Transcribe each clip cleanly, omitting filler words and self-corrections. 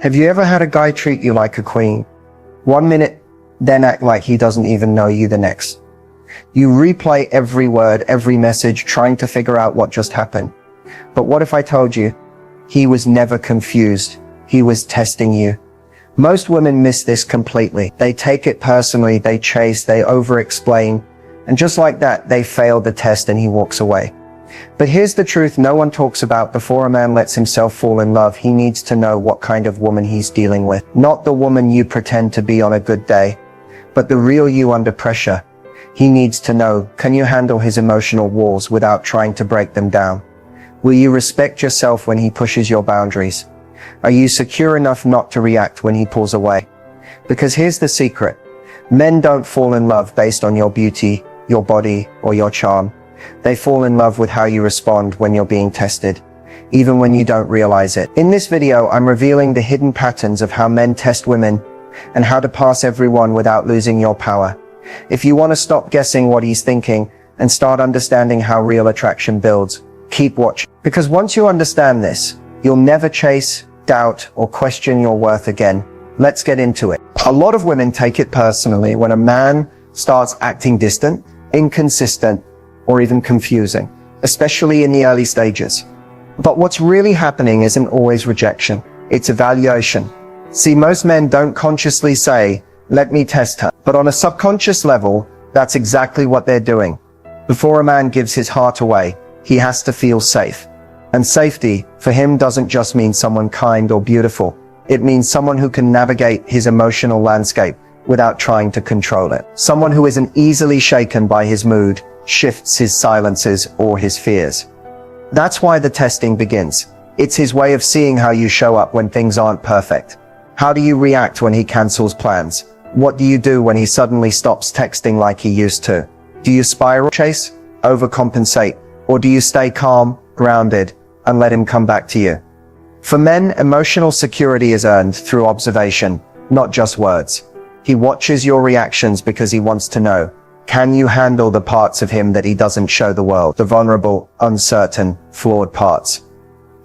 Have you ever had a guy treat you like a queen? 1 minute, then act like he doesn't even know you the next. You replay every word, every message, trying to figure out what just happened. But what if I told you he was never confused? He was testing you. Most women miss this completely. They take it personally, they chase, they over-explain, and just like that, they fail the test and he walks away. But here's the truth no one talks about. Before a man lets himself fall in love, he needs to know what kind of woman he's dealing with. Not the woman you pretend to be on a good day, but the real you under pressure. He needs to know, can you handle his emotional walls without trying to break them down? Will you respect yourself when he pushes your boundaries? Are you secure enough not to react when he pulls away? Because here's the secret. Men don't fall in love based on your beauty, your body, or your charm. They fall in love with how you respond when you're being tested, even when you don't realize it. In this video, I'm revealing the hidden patterns of how men test women and how to pass everyone without losing your power. If you want to stop guessing what he's thinking and start understanding how real attraction builds, keep watching. Because once you understand this, you'll never chase, doubt, or question your worth again. Let's get into it. A lot of women take it personally when a man starts acting distant, inconsistent, or even confusing, especially in the early stages. But what's really happening isn't always rejection, it's evaluation. See, most men don't consciously say, let me test her. But on a subconscious level, that's exactly what they're doing. Before a man gives his heart away, he has to feel safe. And safety, for him, doesn't just mean someone kind or beautiful. It means someone who can navigate his emotional landscape without trying to control it. Someone who isn't easily shaken by his mood, shifts his silences, or his fears. That's why the testing begins. It's his way of seeing how you show up when things aren't perfect. How do you react when he cancels plans? What do you do when he suddenly stops texting like he used to? Do you spiral, chase, overcompensate, or do you stay calm, grounded, and let him come back to you? For men, emotional security is earned through observation, not just words. He watches your reactions because he wants to know, can you handle the parts of him that he doesn't show the world? The vulnerable, uncertain, flawed parts.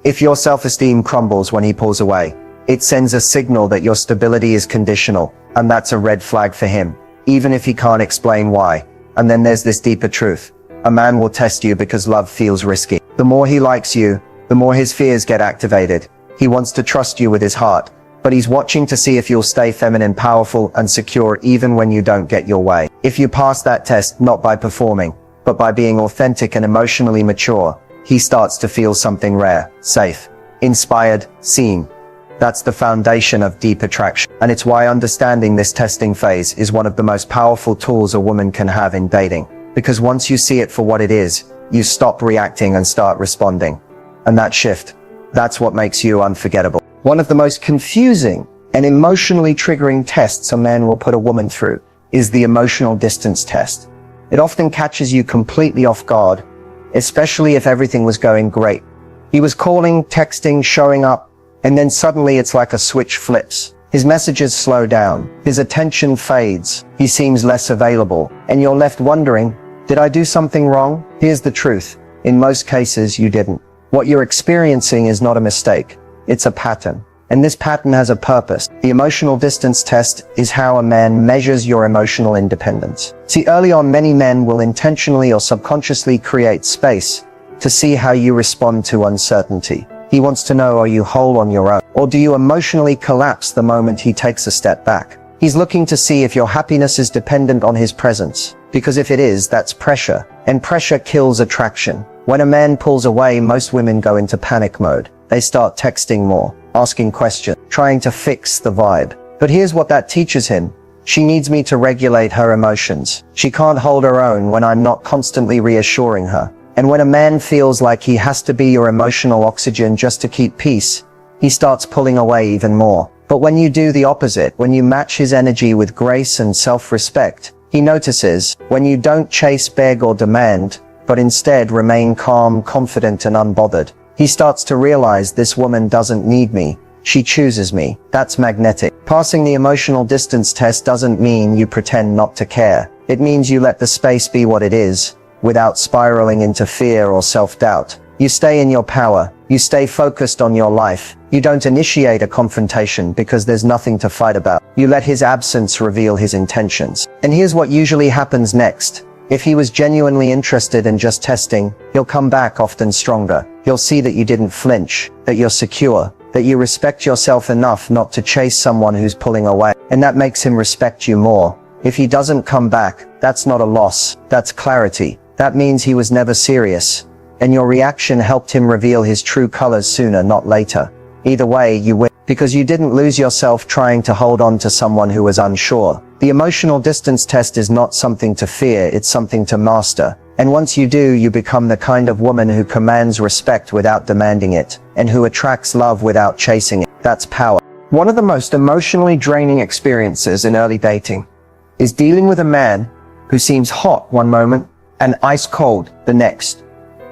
If your self-esteem crumbles when he pulls away, it sends a signal that your stability is conditional, and that's a red flag for him, even if he can't explain why. And then there's this deeper truth. A man will test you because love feels risky. The more he likes you, the more his fears get activated. He wants to trust you with his heart, but he's watching to see if you'll stay feminine, powerful, and secure even when you don't get your way. If you pass that test not by performing, but by being authentic and emotionally mature, he starts to feel something rare, safe, inspired, seen. That's the foundation of deep attraction. And it's why understanding this testing phase is one of the most powerful tools a woman can have in dating. Because once you see it for what it is, you stop reacting and start responding. And that shift, that's what makes you unforgettable. One of the most confusing and emotionally triggering tests a man will put a woman through is the emotional distance test. It often catches you completely off guard, especially if everything was going great. He was calling, texting, showing up, and then suddenly it's like a switch flips. His messages slow down, his attention fades, he seems less available, and you're left wondering, did I do something wrong? Here's the truth. In most cases, you didn't. What you're experiencing is not a mistake. It's a pattern. And this pattern has a purpose. The emotional distance test is how a man measures your emotional independence. See, early on, many men will intentionally or subconsciously create space to see how you respond to uncertainty. He wants to know, are you whole on your own? Or do you emotionally collapse the moment he takes a step back? He's looking to see if your happiness is dependent on his presence. Because if it is, that's pressure. And pressure kills attraction. When a man pulls away, most women go into panic mode. They start texting more, asking questions, trying to fix the vibe. But here's what that teaches him. She needs me to regulate her emotions. She can't hold her own when I'm not constantly reassuring her. And when a man feels like he has to be your emotional oxygen just to keep peace, he starts pulling away even more. But when you do the opposite, when you match his energy with grace and self-respect, he notices when you don't chase, beg, or demand, but instead remain calm, confident, and unbothered. He starts to realize this woman doesn't need me. She chooses me. That's magnetic. Passing the emotional distance test doesn't mean you pretend not to care. It means you let the space be what it is, without spiraling into fear or self-doubt. You stay in your power. You stay focused on your life. You don't initiate a confrontation because there's nothing to fight about. You let his absence reveal his intentions. And here's what usually happens next. If he was genuinely interested in just testing, he'll come back often stronger. He'll see that you didn't flinch, that you're secure, that you respect yourself enough not to chase someone who's pulling away. And that makes him respect you more. If he doesn't come back, that's not a loss. That's clarity. That means he was never serious. And your reaction helped him reveal his true colors sooner, not later. Either way, you win, because you didn't lose yourself trying to hold on to someone who was unsure. The emotional distance test is not something to fear, it's something to master. And once you do, you become the kind of woman who commands respect without demanding it, and who attracts love without chasing it. That's power. One of the most emotionally draining experiences in early dating is dealing with a man who seems hot one moment and ice cold the next.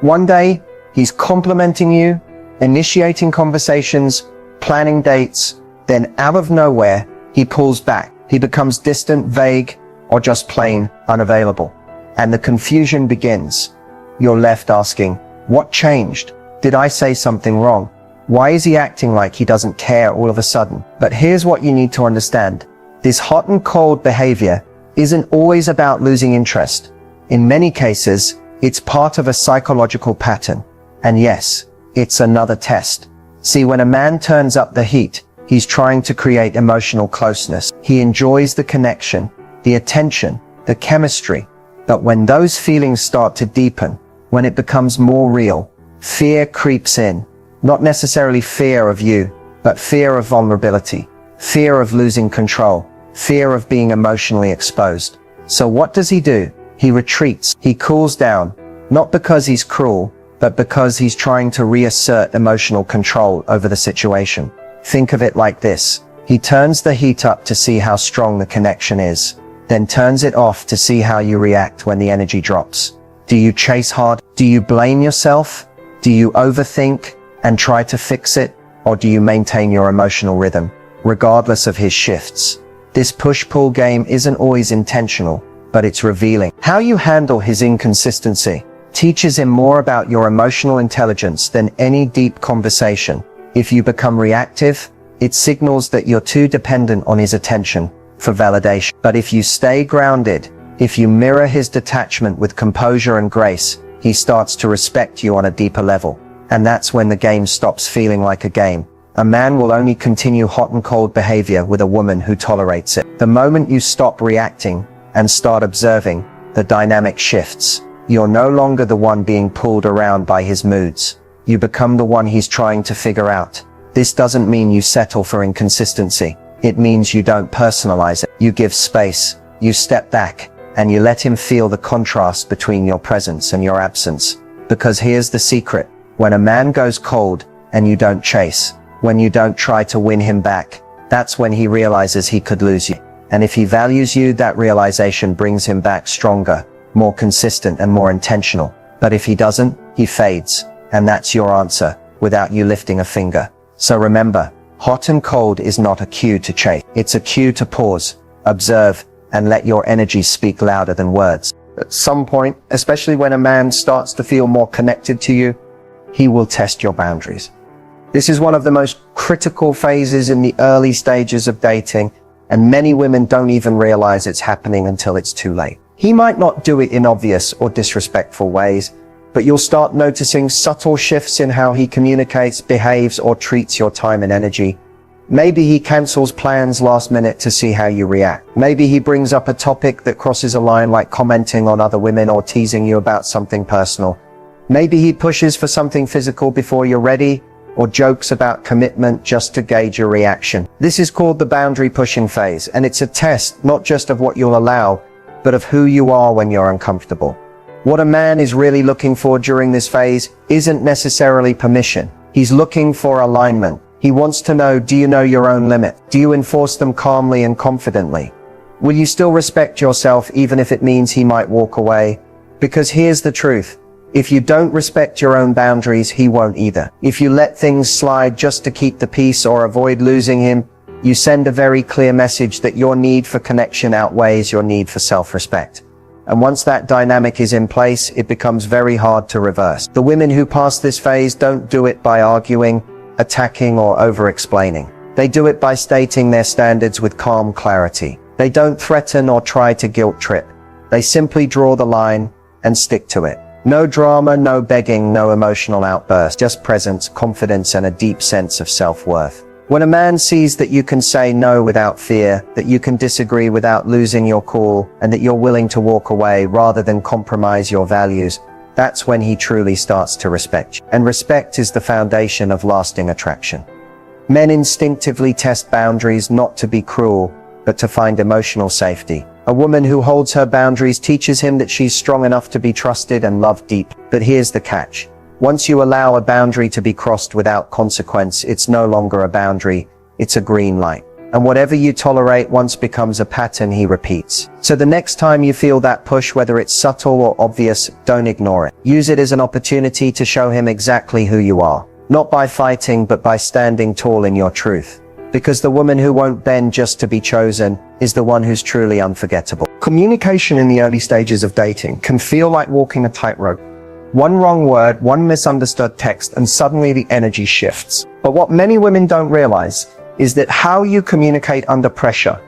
One day, he's complimenting you, initiating conversations, planning dates, then out of nowhere, he pulls back. He becomes distant, vague, or just plain unavailable. And the confusion begins. You're left asking, what changed? Did I say something wrong? Why is he acting like he doesn't care all of a sudden? But here's what you need to understand. This hot and cold behavior isn't always about losing interest. In many cases, it's part of a psychological pattern. And yes, it's another test. See, when a man turns up the heat, he's trying to create emotional closeness. He enjoys the connection, the attention, the chemistry. But when those feelings start to deepen, when it becomes more real, fear creeps in. Not necessarily fear of you, but fear of vulnerability, fear of losing control, fear of being emotionally exposed. So what does he do? He retreats. He cools down, not because he's cruel, but because he's trying to reassert emotional control over the situation. Think of it like this. He turns the heat up to see how strong the connection is, then turns it off to see how you react when the energy drops. Do you chase hard? Do you blame yourself? Do you overthink and try to fix it? Or do you maintain your emotional rhythm, regardless of his shifts? This push-pull game isn't always intentional, but it's revealing. How you handle his inconsistency teaches him more about your emotional intelligence than any deep conversation. If you become reactive, it signals that you're too dependent on his attention for validation. But if you stay grounded, if you mirror his detachment with composure and grace, he starts to respect you on a deeper level. And that's when the game stops feeling like a game. A man will only continue hot and cold behavior with a woman who tolerates it. The moment you stop reacting and start observing, the dynamic shifts. You're no longer the one being pulled around by his moods. You become the one he's trying to figure out. This doesn't mean you settle for inconsistency. It means you don't personalize it. You give space, you step back, and you let him feel the contrast between your presence and your absence. Because here's the secret. When a man goes cold and you don't chase, when you don't try to win him back, that's when he realizes he could lose you. And if he values you, that realization brings him back stronger, more consistent and more intentional. But if he doesn't, he fades. And that's your answer, without you lifting a finger. So remember, hot and cold is not a cue to chase. It's a cue to pause, observe, and let your energy speak louder than words. At some point, especially when a man starts to feel more connected to you, he will test your boundaries. This is one of the most critical phases in the early stages of dating, and many women don't even realize it's happening until it's too late. He might not do it in obvious or disrespectful ways, but you'll start noticing subtle shifts in how he communicates, behaves, or treats your time and energy. Maybe he cancels plans last minute to see how you react. Maybe he brings up a topic that crosses a line, like commenting on other women or teasing you about something personal. Maybe he pushes for something physical before you're ready, or jokes about commitment just to gauge your reaction. This is called the boundary pushing phase, and it's a test not just of what you'll allow, but of who you are when you're uncomfortable. What a man is really looking for during this phase isn't necessarily permission. He's looking for alignment. He wants to know, do you know your own limit? Do you enforce them calmly and confidently? Will you still respect yourself even if it means he might walk away? Because here's the truth. If you don't respect your own boundaries, he won't either. If you let things slide just to keep the peace or avoid losing him, you send a very clear message that your need for connection outweighs your need for self-respect. And once that dynamic is in place, it becomes very hard to reverse. The women who pass this phase don't do it by arguing, attacking, or over-explaining. They do it by stating their standards with calm clarity. They don't threaten or try to guilt trip. They simply draw the line and stick to it. No drama, no begging, no emotional outburst, just presence, confidence, and a deep sense of self-worth. When a man sees that you can say no without fear, that you can disagree without losing your cool, and that you're willing to walk away rather than compromise your values, that's when he truly starts to respect you. And respect is the foundation of lasting attraction. Men instinctively test boundaries not to be cruel, but to find emotional safety. A woman who holds her boundaries teaches him that she's strong enough to be trusted and loved deep. But here's the catch. Once you allow a boundary to be crossed without consequence, it's no longer a boundary, it's a green light. And whatever you tolerate once becomes a pattern he repeats. So the next time you feel that push, whether it's subtle or obvious, don't ignore it. Use it as an opportunity to show him exactly who you are. Not by fighting, but by standing tall in your truth. Because the woman who won't bend just to be chosen is the one who's truly unforgettable. Communication in the early stages of dating can feel like walking a tightrope. One wrong word, one misunderstood text, and suddenly the energy shifts. But what many women don't realize is that how you communicate under pressure,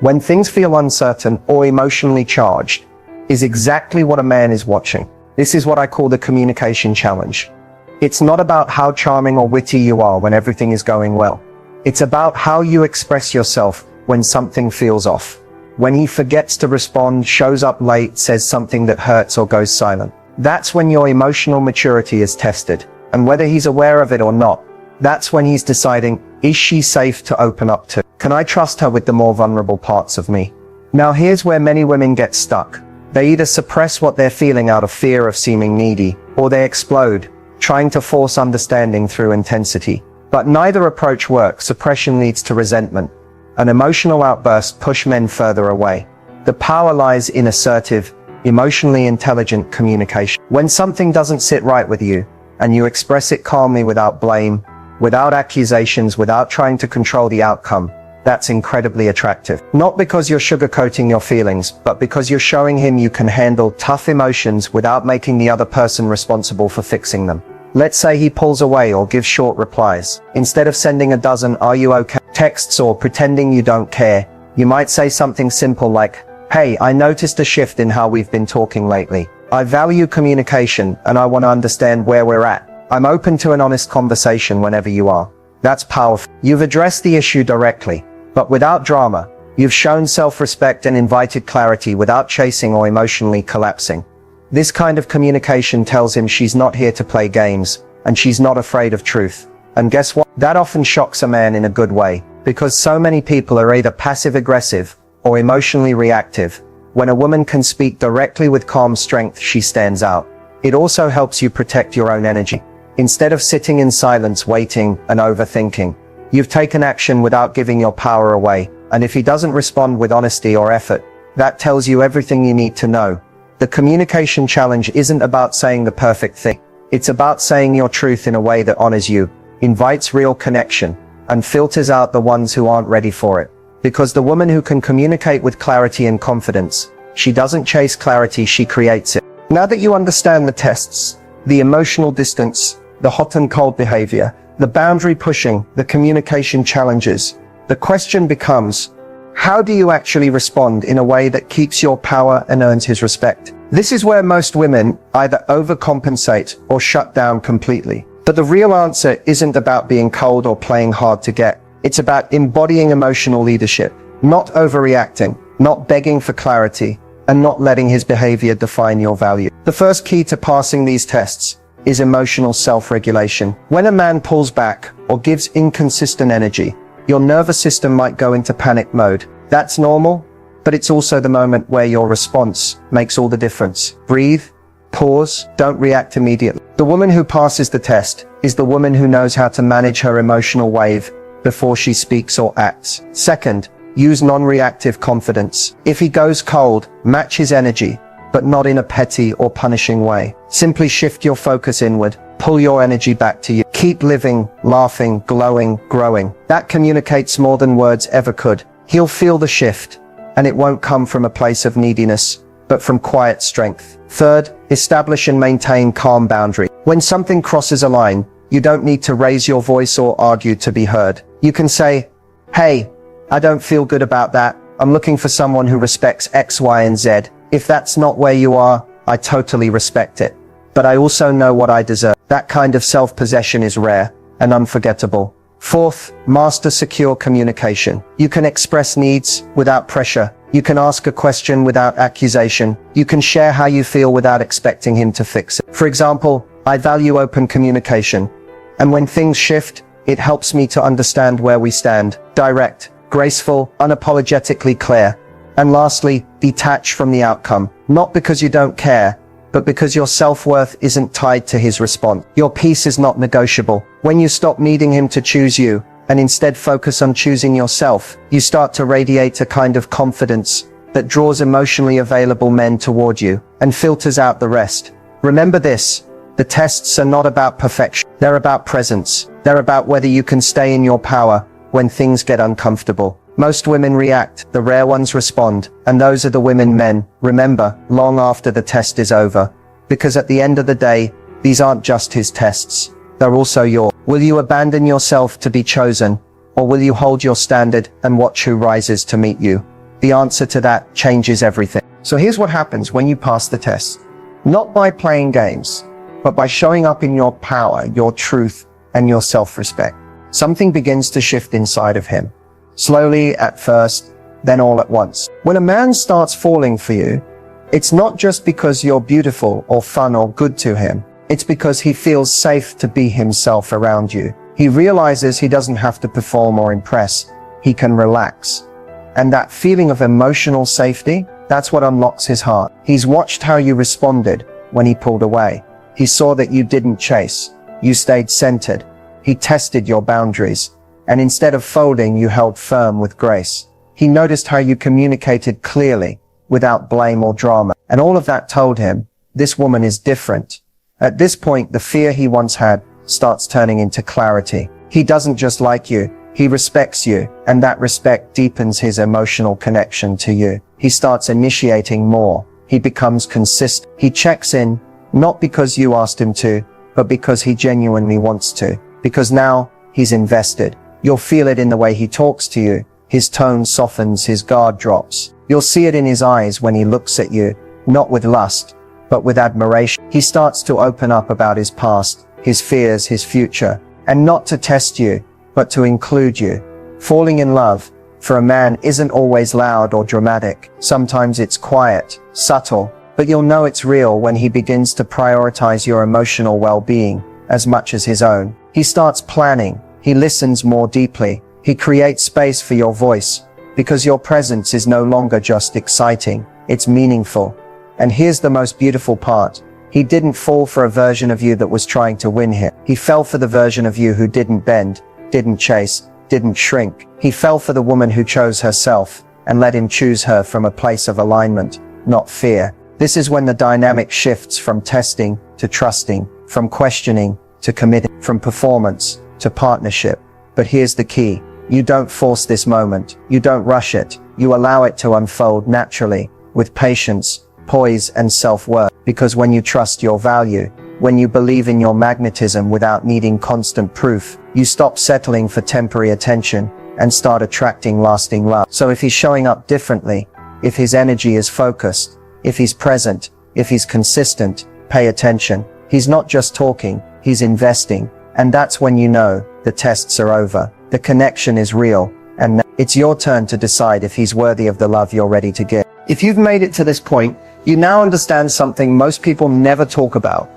when things feel uncertain or emotionally charged, is exactly what a man is watching. This is what I call the communication challenge. It's not about how charming or witty you are when everything is going well. It's about how you express yourself when something feels off. When he forgets to respond, shows up late, says something that hurts, or goes silent. That's when your emotional maturity is tested. And whether he's aware of it or not, that's when he's deciding, is she safe to open up to? Can I trust her with the more vulnerable parts of me? Now here's where many women get stuck. They either suppress what they're feeling out of fear of seeming needy, or they explode, trying to force understanding through intensity. But neither approach works. Suppression leads to resentment. An emotional outburst pushes men further away. The power lies in assertive, emotionally intelligent communication. When something doesn't sit right with you, and you express it calmly without blame, without accusations, without trying to control the outcome, that's incredibly attractive. Not because you're sugarcoating your feelings, but because you're showing him you can handle tough emotions without making the other person responsible for fixing them. Let's say he pulls away or gives short replies. Instead of sending a dozen "Are you okay?" texts or pretending you don't care, you might say something simple like, "Hey, I noticed a shift in how we've been talking lately. I value communication and I want to understand where we're at. I'm open to an honest conversation whenever you are." That's powerful. You've addressed the issue directly, but without drama. You've shown self-respect and invited clarity without chasing or emotionally collapsing. This kind of communication tells him she's not here to play games, and she's not afraid of truth. And guess what? That often shocks a man in a good way, because so many people are either passive-aggressive or emotionally reactive. When a woman can speak directly with calm strength, she stands out. It also helps you protect your own energy. Instead of sitting in silence, waiting, and overthinking, you've taken action without giving your power away. And if he doesn't respond with honesty or effort, that tells you everything you need to know. The communication challenge isn't about saying the perfect thing. It's about saying your truth in a way that honors you, invites real connection, and filters out the ones who aren't ready for it. Because the woman who can communicate with clarity and confidence, she doesn't chase clarity, she creates it. Now that you understand the tests, the emotional distance, the hot and cold behavior, the boundary pushing, the communication challenges, the question becomes, how do you actually respond in a way that keeps your power and earns his respect? This is where most women either overcompensate or shut down completely. But the real answer isn't about being cold or playing hard to get. It's about embodying emotional leadership, not overreacting, not begging for clarity, and not letting his behavior define your value. The first key to passing these tests is emotional self-regulation. When a man pulls back or gives inconsistent energy, your nervous system might go into panic mode. That's normal, but it's also the moment where your response makes all the difference. Breathe, pause, don't react immediately. The woman who passes the test is the woman who knows how to manage her emotional wave before she speaks or acts. Second, use non-reactive confidence. If he goes cold, match his energy, but not in a petty or punishing way. Simply shift your focus inward. Pull your energy back to you. Keep living, laughing, glowing, growing. That communicates more than words ever could. He'll feel the shift, and it won't come from a place of neediness, but from quiet strength. Third, establish and maintain calm boundaries. When something crosses a line, you don't need to raise your voice or argue to be heard. You can say, "Hey, I don't feel good about that. I'm looking for someone who respects X, Y, and Z. If that's not where you are, I totally respect it. But I also know what I deserve." That kind of self-possession is rare and unforgettable. Fourth, master secure communication. You can express needs without pressure. You can ask a question without accusation. You can share how you feel without expecting him to fix it. For example, I value open communication. And when things shift, it helps me to understand where we stand. Direct, graceful, unapologetically clear. And lastly, detach from the outcome. Not because you don't care, but because your self-worth isn't tied to his response. Your peace is not negotiable. When you stop needing him to choose you, and instead focus on choosing yourself, you start to radiate a kind of confidence that draws emotionally available men toward you and filters out the rest. Remember this, the tests are not about perfection. They're about presence. They're about whether you can stay in your power when things get uncomfortable. Most women react, the rare ones respond, and those are the women men remember long after the test is over. Because at the end of the day, these aren't just his tests, they're also yours. Will you abandon yourself to be chosen, or will you hold your standard and watch who rises to meet you? The answer to that changes everything. So here's what happens when you pass the test. Not by playing games, but by showing up in your power, your truth, and your self-respect. Something begins to shift inside of him. Slowly at first, then all at once. When a man starts falling for you, it's not just because you're beautiful or fun or good to him. It's because he feels safe to be himself around you. He realizes he doesn't have to perform or impress. He can relax. And that feeling of emotional safety, that's what unlocks his heart. He's watched how you responded when he pulled away. He saw that you didn't chase. You stayed centered. He tested your boundaries. And instead of folding, you held firm with grace. He noticed how you communicated clearly, without blame or drama. And all of that told him, this woman is different. At this point, the fear he once had starts turning into clarity. He doesn't just like you, he respects you, and that respect deepens his emotional connection to you. He starts initiating more. He becomes consistent. He checks in, not because you asked him to, but because he genuinely wants to. Because now, he's invested. You'll feel it in the way he talks to you. His tone softens, his guard drops. You'll see it in his eyes when he looks at you, not with lust, but with admiration. He starts to open up about his past, his fears, his future, and not to test you, but to include you. Falling in love, for a man, isn't always loud or dramatic. Sometimes it's quiet, subtle, but you'll know it's real when he begins to prioritize your emotional well-being as much as his own. He starts planning. He listens more deeply. He creates space for your voice, because your presence is no longer just exciting, it's meaningful. And here's the most beautiful part. He didn't fall for a version of you that was trying to win him. He fell for the version of you who didn't bend, didn't chase, didn't shrink. He fell for the woman who chose herself and let him choose her from a place of alignment, not fear. This is when the dynamic shifts from testing to trusting, from questioning to committing, from performance to partnership. But here's the key. You don't force this moment. You don't rush it. You allow it to unfold naturally, with patience, poise, and self-worth. Because when you trust your value, when you believe in your magnetism without needing constant proof, you stop settling for temporary attention and start attracting lasting love. So if he's showing up differently, if his energy is focused, if he's present, if he's consistent, pay attention. He's not just talking, he's investing. And that's when you know the tests are over. The connection is real, and it's your turn to decide if he's worthy of the love you're ready to give. If you've made it to this point, you now understand something most people never talk about.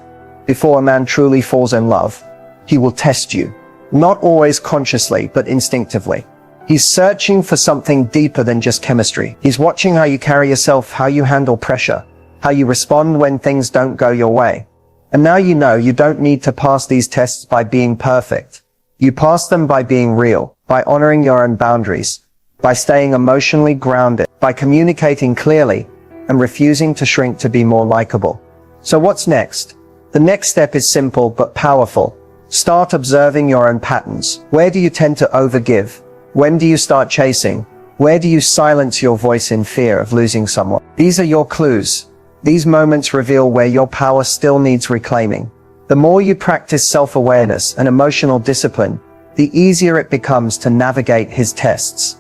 Before a man truly falls in love, he will test you. Not always consciously, but instinctively. He's searching for something deeper than just chemistry. He's watching how you carry yourself, how you handle pressure, how you respond when things don't go your way. And now you know you don't need to pass these tests by being perfect. You pass them by being real, by honoring your own boundaries, by staying emotionally grounded, by communicating clearly, and refusing to shrink to be more likable. So what's next? The next step is simple but powerful. Start observing your own patterns. Where do you tend to overgive? When do you start chasing? Where do you silence your voice in fear of losing someone? These are your clues. These moments reveal where your power still needs reclaiming. The more you practice self-awareness and emotional discipline, the easier it becomes to navigate his tests.